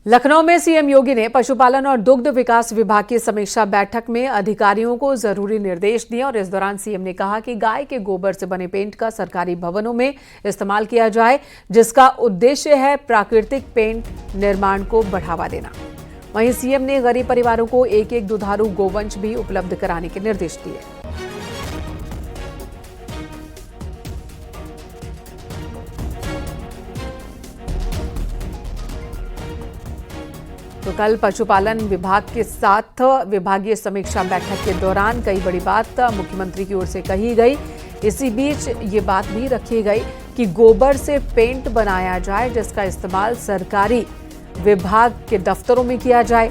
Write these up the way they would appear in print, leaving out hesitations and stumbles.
लखनऊ में सीएम योगी ने पशुपालन और दुग्ध विकास विभाग की समीक्षा बैठक में अधिकारियों को जरूरी निर्देश दिए और इस दौरान सीएम ने कहा कि गाय के गोबर से बने पेंट का सरकारी भवनों में इस्तेमाल किया जाए, जिसका उद्देश्य है प्राकृतिक पेंट निर्माण को बढ़ावा देना। वहीं सीएम ने गरीब परिवारों को एक एक दुधारू गोवंश भी उपलब्ध कराने के निर्देश दिए। तो कल पशुपालन विभाग के साथ विभागीय समीक्षा बैठक के दौरान कई बड़ी बात मुख्यमंत्री की ओर से कही गई। इसी बीच ये बात भी रखी गई कि गोबर से पेंट बनाया जाए, जिसका इस्तेमाल सरकारी विभाग के दफ्तरों में किया जाए,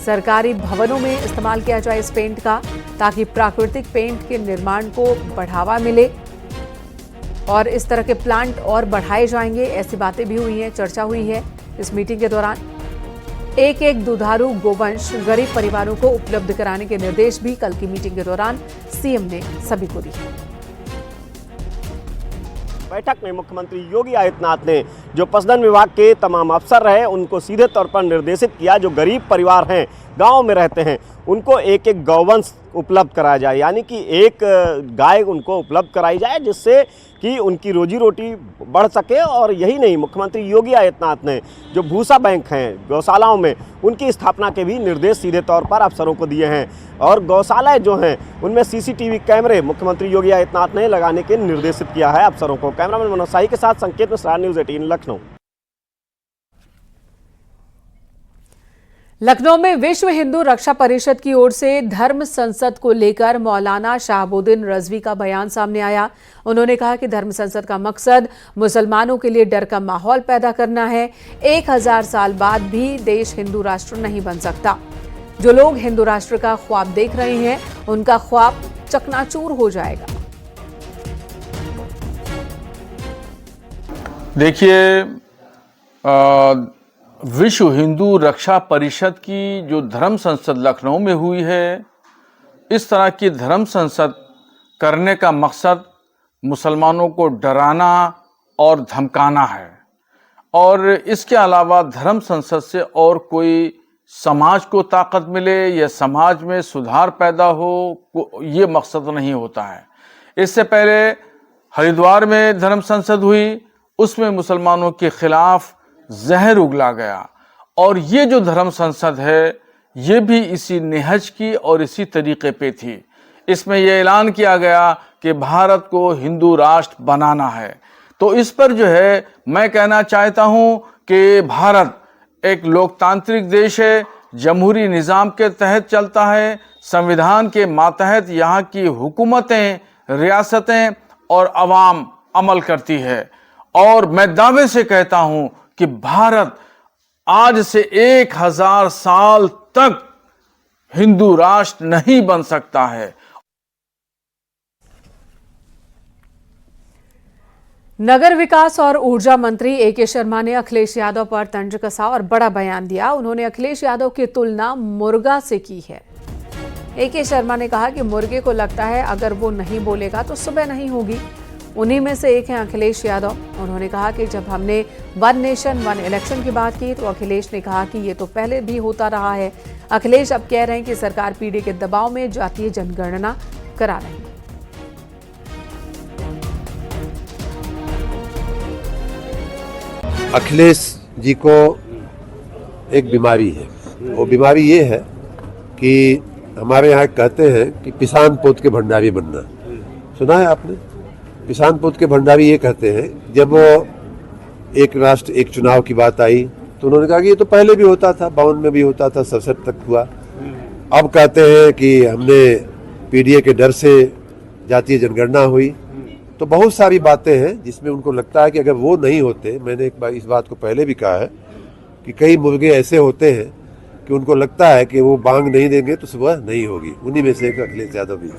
सरकारी भवनों में इस्तेमाल किया जाए इस पेंट का, ताकि प्राकृतिक पेंट के निर्माण को बढ़ावा मिले और इस तरह के प्लांट और बढ़ाए जाएंगे। ऐसी बातें भी हुई हैं, चर्चा हुई है इस मीटिंग के दौरान। एक एक दुधारू गोवंश गरीब परिवारों को उपलब्ध कराने के निर्देश भी कल की मीटिंग के दौरान सीएम ने सभी को दिए। बैठक में मुख्यमंत्री योगी आदित्यनाथ ने जो पशुधन विभाग के तमाम अफसर रहे उनको सीधे तौर पर निर्देशित किया, जो गरीब परिवार हैं, गांव में रहते हैं, उनको एक एक गौवंश उपलब्ध कराया जाए, यानी कि एक गाय उनको उपलब्ध कराई जाए, जिससे कि उनकी रोजी रोटी बढ़ सके। और यही नहीं, मुख्यमंत्री योगी आदित्यनाथ ने जो भूसा बैंक हैं गौशालाओं में, उनकी स्थापना के भी निर्देश सीधे तौर पर अफसरों को दिए हैं। और गौशालाएं जो हैं उनमें सीसीटीवी कैमरे मुख्यमंत्री योगी आदित्यनाथ ने लगाने के निर्देशित किया है अफसरों को। कैमरामैन मनोज शाही के साथ संकेत मिश्रा, न्यूज़ 18 लखनऊ। लखनऊ में विश्व हिंदू रक्षा परिषद की ओर से धर्म संसद को लेकर मौलाना शहाबुद्दीन रजवी का बयान सामने आया। उन्होंने कहा कि धर्म संसद का मकसद मुसलमानों के लिए डर का माहौल पैदा करना है। 1000 साल बाद भी देश हिंदू राष्ट्र नहीं बन सकता। जो लोग हिंदू राष्ट्र का ख्वाब देख रहे हैं, उनका ख्वाब चकनाचूर हो जाएगा। देखिए, विश्व हिंदू रक्षा परिषद की जो धर्म संसद लखनऊ में हुई है, इस तरह की धर्म संसद करने का मकसद मुसलमानों को डराना और धमकाना है। और इसके अलावा धर्म संसद से और कोई समाज को ताकत मिले या समाज में सुधार पैदा हो, ये मकसद नहीं होता है। इससे पहले हरिद्वार में धर्म संसद हुई, उसमें मुसलमानों के खिलाफ जहर उगला गया। और ये जो धर्म संसद है, ये भी इसी नेहज की और इसी तरीके पे थी। इसमें यह ऐलान किया गया कि भारत को हिंदू राष्ट्र बनाना है। तो इस पर जो है मैं कहना चाहता हूँ कि भारत एक लोकतांत्रिक देश है, जमहूरी निज़ाम के तहत चलता है, संविधान के मातहत यहाँ की हुकूमतें, रियासतें और अवाम अमल करती है। और मैं दावे से कहता हूं कि भारत आज से 1000 साल तक हिंदू राष्ट्र नहीं बन सकता है। नगर विकास और ऊर्जा मंत्री ए.के. शर्मा ने अखिलेश यादव पर तंज कसा और बड़ा बयान दिया। उन्होंने अखिलेश यादव की तुलना मुर्गा से की है। ए.के. शर्मा ने कहा कि मुर्गे को लगता है अगर वो नहीं बोलेगा तो सुबह नहीं होगी। उन्हीं में से एक हैं अखिलेश यादव। उन्होंने कहा कि जब हमने वन नेशन वन इलेक्शन की बात की तो अखिलेश ने कहा कि ये तो पहले भी होता रहा है। अखिलेश अब कह रहे हैं कि सरकार पीढ़ी के दबाव में जातीय जनगणना करा रही है। अखिलेश जी को एक बीमारी है। वो बीमारी ये है कि हमारे यहाँ कहते हैं कि पिसान पोत के भंडारी बनना। सुना है आपने? पिसान पोत के भंडारी ये कहते हैं, जब वो एक राष्ट्र एक चुनाव की बात आई तो उन्होंने कहा कि ये तो पहले भी होता था, 52 में भी होता था, 67 तक हुआ। अब कहते हैं कि हमने पीडीए के डर से जातीय जनगणना हुई। तो बहुत सारी बातें हैं जिसमें उनको लगता है कि अगर वो नहीं होते, मैंने एक बार इस बात को पहले भी कहा है कि कई मुर्गे ऐसे होते हैं कि उनको लगता है कि वो बांग नहीं देंगे तो सुबह नहीं होगी। उन्हीं में से एक अखिलेश यादव भी।